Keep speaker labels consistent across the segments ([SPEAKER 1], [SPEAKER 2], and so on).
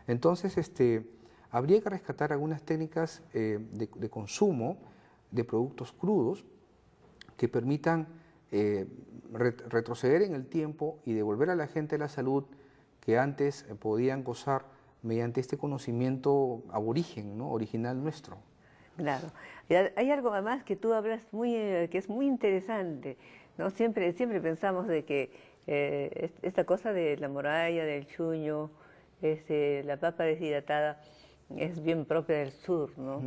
[SPEAKER 1] Entonces, habría que rescatar algunas técnicas de consumo de productos crudos que permitan retroceder en el tiempo y devolver a la gente la salud que antes podían gozar mediante este conocimiento aborigen, ¿no? Original nuestro.
[SPEAKER 2] Claro. Y hay algo además que tú hablas que es muy interesante, ¿no? Siempre pensamos de que esta cosa de la moralla, del chuño, la papa deshidratada, es bien propia del sur, ¿no?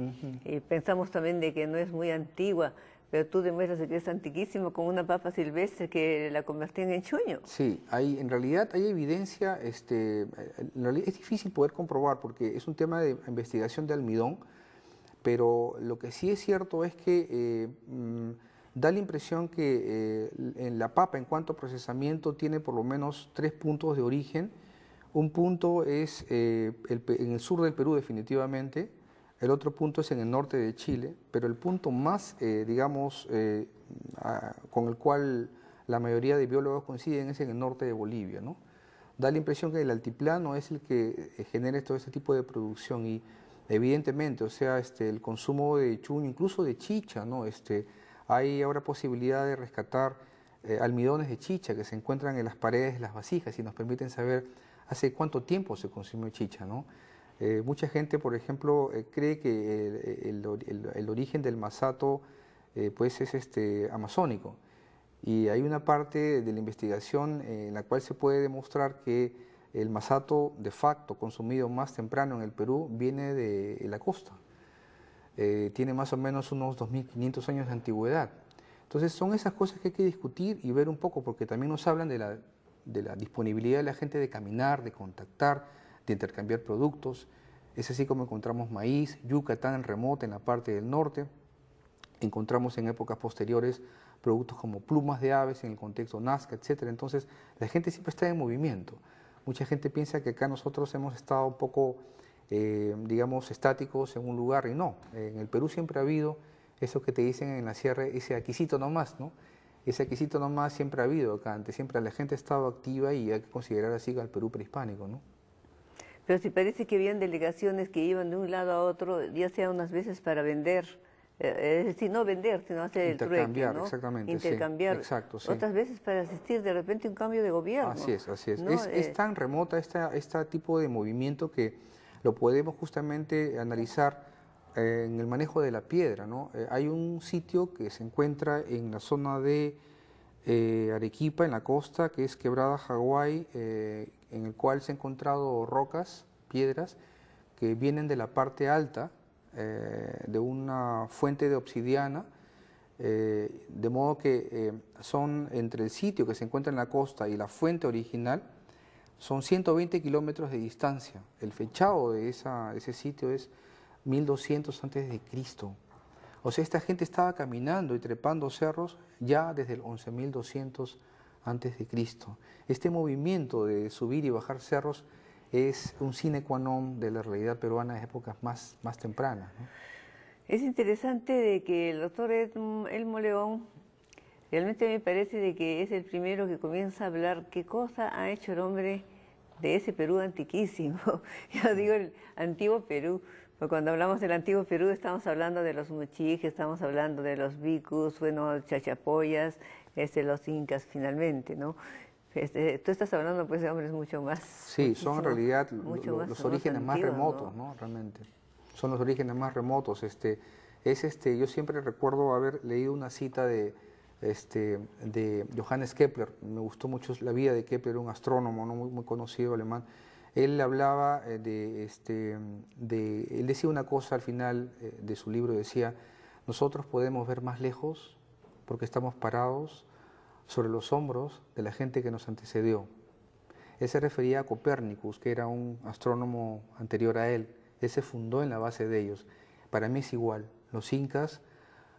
[SPEAKER 2] Y pensamos también de que no es muy antigua, pero tú demuestras que es antiquísimo con una papa silvestre que la convertían en chuño.
[SPEAKER 1] Sí, en realidad hay evidencia, en realidad es difícil poder comprobar porque es un tema de investigación de almidón, pero lo que sí es cierto es que da la impresión que en la papa, en cuanto a procesamiento, tiene por lo menos 3 puntos de origen. Un punto es en el sur del Perú definitivamente, el otro punto es en el norte de Chile, pero el punto más, digamos, con el cual la mayoría de biólogos coinciden es en el norte de Bolivia, ¿no? Da la impresión que el altiplano es el que genera todo este tipo de producción y evidentemente, o sea, el consumo de chuño, incluso de chicha, ¿no? Hay ahora posibilidad de rescatar almidones de chicha que se encuentran en las paredes de las vasijas y nos permiten saber hace cuánto tiempo se consumió chicha, ¿no? Mucha gente, por ejemplo, cree que el origen del masato pues es amazónico y hay una parte de la investigación en la cual se puede demostrar que el masato de facto consumido más temprano en el Perú viene de la costa. Tiene más o menos unos 2500 años de antigüedad. Entonces son esas cosas que hay que discutir y ver un poco, porque también nos hablan de la disponibilidad de la gente de caminar, de contactar, de intercambiar productos. Es así como encontramos maíz, yuca tan remota en la parte del norte. Encontramos en épocas posteriores productos como plumas de aves en el contexto Nazca, etc. Entonces la gente siempre está en movimiento. Mucha gente piensa que acá nosotros hemos estado un poco, digamos, estáticos en un lugar y no. En el Perú siempre ha habido eso que te dicen en la sierra, ese aquisito nomás, ¿no? Ese aquisito nomás siempre ha habido acá antes, siempre la gente ha estado activa y hay que considerar así al Perú prehispánico, ¿no?
[SPEAKER 2] Pero si parece que habían delegaciones que iban de un lado a otro, ya sea unas veces para vender, es decir, no vender, sino hacer el trueque,
[SPEAKER 1] Intercambiar,
[SPEAKER 2] ¿no?
[SPEAKER 1] exactamente,
[SPEAKER 2] Intercambiar.
[SPEAKER 1] sí, exacto, sí.
[SPEAKER 2] Otras veces para asistir de repente a un cambio de gobierno,
[SPEAKER 1] Así es.
[SPEAKER 2] ¿no?
[SPEAKER 1] Es tan remota este tipo de movimiento que lo podemos justamente analizar en el manejo de la piedra, ¿no? Hay un sitio que se encuentra en la zona de Arequipa, en la costa, que es Quebrada Hawái, en el cual se han encontrado rocas, piedras, que vienen de la parte alta de una fuente de obsidiana, de modo que son entre el sitio que se encuentra en la costa y la fuente original, son 120 kilómetros de distancia. El fechado de ese sitio es 1200 antes de Cristo. O sea, esta gente estaba caminando y trepando cerros ya desde el 11.200 antes de Cristo. Este movimiento de subir y bajar cerros es un sine qua non de la realidad peruana de épocas más tempranas, ¿no?
[SPEAKER 2] Es interesante de que el doctor Elmo León realmente me parece de que es el primero que comienza a hablar qué cosa ha hecho el hombre de ese Perú antiquísimo. Yo digo el antiguo Perú, porque cuando hablamos del antiguo Perú estamos hablando de los mochijes, estamos hablando de los bicus, bueno, chachapoyas, los incas finalmente, ¿no? Tú estás hablando pues de hombres mucho más,
[SPEAKER 1] Sí, son en realidad los orígenes más
[SPEAKER 2] antiguos,
[SPEAKER 1] remotos, ¿no? Realmente. Son los orígenes más remotos. Yo siempre recuerdo haber leído una cita de Johannes Kepler. Me gustó mucho la vida de Kepler, un astrónomo, ¿no? Muy conocido alemán. Él hablaba él decía una cosa al final de su libro, decía, nosotros podemos ver más lejos porque estamos parados sobre los hombros de la gente que nos antecedió. Él se refería a Copérnicus, que era un astrónomo anterior a él. Él se fundó en la base de ellos. Para mí es igual. Los incas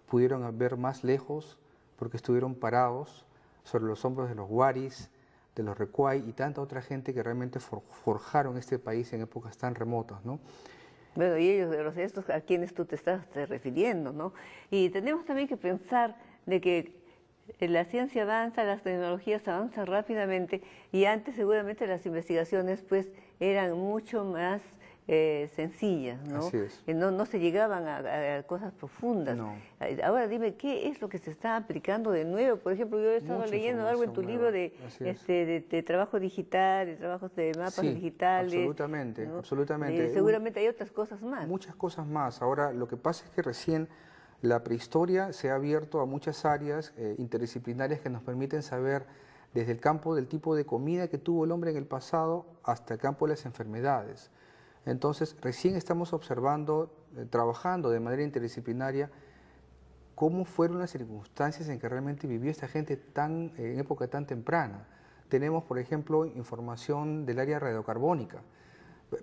[SPEAKER 1] pudieron ver más lejos porque estuvieron parados sobre los hombros de los huaris, de los recuay y tanta otra gente que realmente forjaron este país en épocas tan remotas, ¿no?
[SPEAKER 2] Bueno, y ellos, estos a quienes tú te estás refiriendo, ¿no? Y tenemos también que pensar de que la ciencia avanza, las tecnologías avanzan rápidamente y antes seguramente las investigaciones pues eran mucho más sencillas, ¿no?
[SPEAKER 1] Así es.
[SPEAKER 2] No se llegaban a cosas profundas.
[SPEAKER 1] No.
[SPEAKER 2] Ahora dime, ¿qué es lo que se está aplicando de nuevo? Por ejemplo, yo he estado
[SPEAKER 1] Mucha
[SPEAKER 2] leyendo algo en tu libro
[SPEAKER 1] información nueva. Así es.
[SPEAKER 2] de trabajo digital, de trabajos de mapas
[SPEAKER 1] Sí,
[SPEAKER 2] digitales.
[SPEAKER 1] absolutamente,
[SPEAKER 2] ¿no?
[SPEAKER 1] absolutamente.
[SPEAKER 2] Seguramente hay otras cosas más.
[SPEAKER 1] Muchas cosas más. Ahora, lo que pasa es que recién la prehistoria se ha abierto a muchas áreas interdisciplinarias que nos permiten saber desde el campo del tipo de comida que tuvo el hombre en el pasado hasta el campo de las enfermedades. Entonces, recién estamos observando, trabajando de manera interdisciplinaria, cómo fueron las circunstancias en que realmente vivió esta gente en época tan temprana. Tenemos, por ejemplo, información del área radiocarbónica.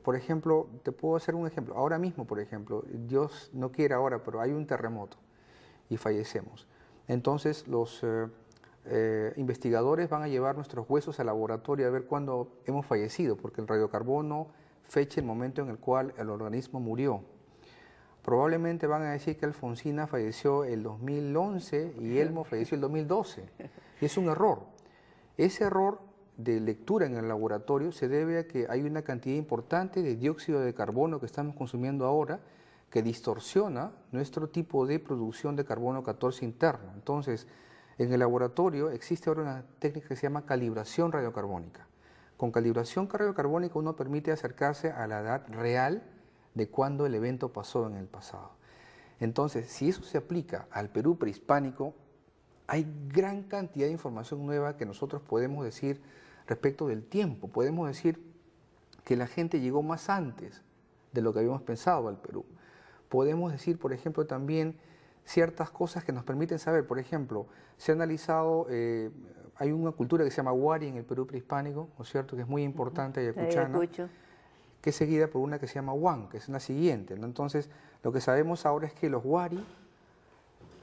[SPEAKER 1] Por ejemplo, te puedo hacer un ejemplo. Ahora mismo, por ejemplo, Dios no quiera ahora, pero hay un terremoto y fallecemos. Entonces, los investigadores van a llevar nuestros huesos al laboratorio a ver cuándo hemos fallecido, porque el radiocarbono fecha el momento en el cual el organismo murió. Probablemente van a decir que Alfonsina falleció el 2011 y Elmo falleció el 2012. Y es un error. Ese error de lectura en el laboratorio se debe a que hay una cantidad importante de dióxido de carbono que estamos consumiendo ahora que distorsiona nuestro tipo de producción de carbono 14 interno. Entonces, en el laboratorio existe ahora una técnica que se llama calibración radiocarbónica. Con calibración radiocarbónica uno permite acercarse a la edad real de cuando el evento pasó en el pasado. Entonces, si eso se aplica al Perú prehispánico, hay gran cantidad de información nueva que nosotros podemos decir respecto del tiempo. Podemos decir que la gente llegó más antes de lo que habíamos pensado al Perú. Podemos decir, por ejemplo, también ciertas cosas que nos permiten saber. Por ejemplo, se ha analizado, hay una cultura que se llama Huari en el Perú prehispánico, ¿no es cierto?, que es muy importante, ayacuchana, que es seguida por una que se llama Huan, que es la siguiente, ¿no? Entonces, lo que sabemos ahora es que los Huari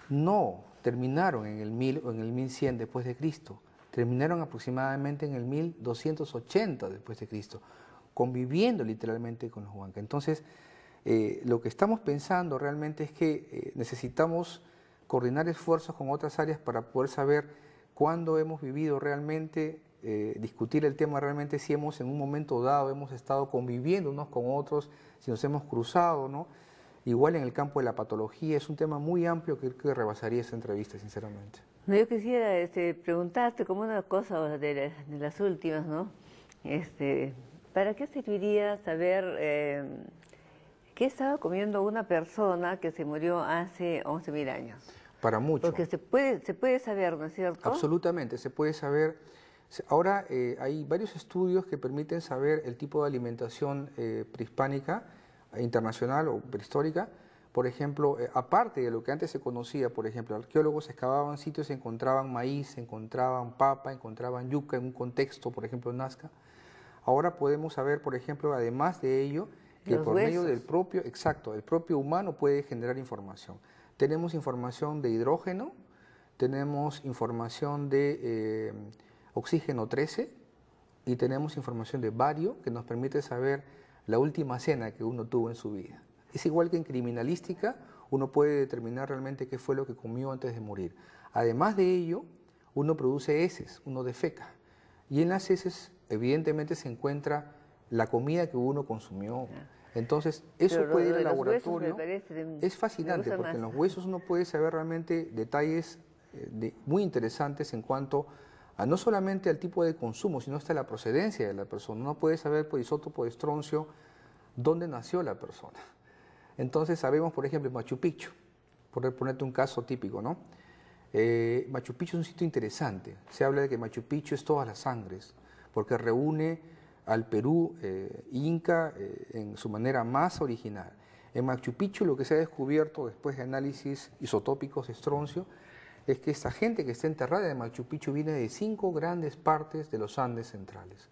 [SPEAKER 1] no terminaron en el 1000 o en el 1100 después de Cristo, terminaron aproximadamente en el 1280 después de Cristo, conviviendo literalmente con los Huancas. Entonces, lo que estamos pensando realmente es que necesitamos coordinar esfuerzos con otras áreas para poder saber cuándo hemos vivido realmente, discutir el tema realmente, si hemos en un momento dado hemos estado conviviendo unos con otros, si nos hemos cruzado, ¿no? Igual en el campo de la patología, es un tema muy amplio que rebasaría esta entrevista, sinceramente.
[SPEAKER 2] No, yo quisiera preguntarte como una cosa de las últimas, ¿no? ¿Para qué serviría saber qué estaba comiendo una persona que se murió hace 11.000 años?
[SPEAKER 1] Para mucho.
[SPEAKER 2] Porque se puede saber, ¿no es cierto?
[SPEAKER 1] Absolutamente, se puede saber. Ahora hay varios estudios que permiten saber el tipo de alimentación prehispánica, internacional o prehistórica. Por ejemplo, aparte de lo que antes se conocía, por ejemplo, arqueólogos excavaban sitios y encontraban maíz, encontraban papa, encontraban yuca en un contexto, por ejemplo, Nazca. Ahora podemos saber, por ejemplo, además de ello, que por medio del propio, el propio humano puede generar información. Tenemos información de hidrógeno, tenemos información de oxígeno 13 y tenemos información de bario que nos permite saber la última cena que uno tuvo en su vida. Es igual que en criminalística, uno puede determinar realmente qué fue lo que comió antes de morir. Además de ello, uno produce heces, uno defeca. Y en las heces, evidentemente, se encuentra la comida que uno consumió. Entonces, eso puede ir al laboratorio. Es fascinante porque en los huesos uno puede saber realmente detalles muy interesantes en cuanto a no solamente al tipo de consumo, sino hasta la procedencia de la persona. Uno puede saber por isótopo de estroncio dónde nació la persona. Entonces sabemos, por ejemplo, en Machu Picchu, por ponerte un caso típico, ¿no? Machu Picchu es un sitio interesante. Se habla de que Machu Picchu es todas las sangres, porque reúne al Perú inca en su manera más original. En Machu Picchu lo que se ha descubierto después de análisis isotópicos de estroncio es que esta gente que está enterrada en Machu Picchu viene de 5 grandes partes de los Andes centrales.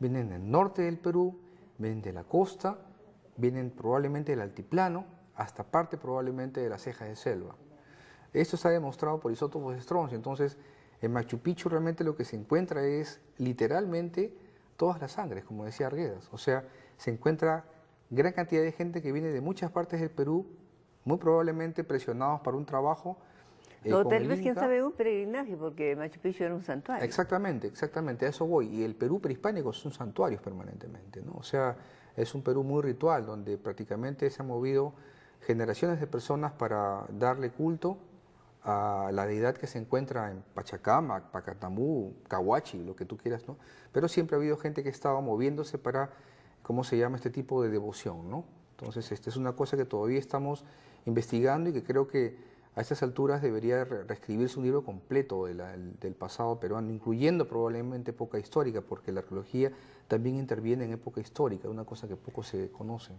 [SPEAKER 1] Vienen del norte del Perú, vienen de la costa, vienen probablemente del altiplano, hasta parte probablemente de la ceja de selva. Esto está demostrado por isótopos de estroncio. Entonces, en Machu Picchu realmente lo que se encuentra es literalmente todas las sangres, como decía Arguedas. O sea, se encuentra gran cantidad de gente que viene de muchas partes del Perú, muy probablemente presionados para un trabajo
[SPEAKER 2] O
[SPEAKER 1] con
[SPEAKER 2] tal
[SPEAKER 1] el
[SPEAKER 2] vez, quién
[SPEAKER 1] Inca.
[SPEAKER 2] sabe, un peregrinaje, porque Machu Picchu era un santuario.
[SPEAKER 1] Exactamente, exactamente, a eso voy. Y el Perú prehispánico son santuarios permanentemente, ¿no? O sea, es un Perú muy ritual, donde prácticamente se han movido generaciones de personas para darle culto a la deidad que se encuentra en Pachacamac, Pacatamú, Cahuachi, lo que tú quieras, ¿no? Pero siempre ha habido gente que estaba moviéndose para, ¿cómo se llama?, este tipo de devoción, ¿no? Entonces, es una cosa que todavía estamos investigando y que creo que a estas alturas debería reescribirse un libro completo del pasado peruano, incluyendo probablemente época histórica, porque la arqueología también interviene en época histórica, una cosa que poco se conoce.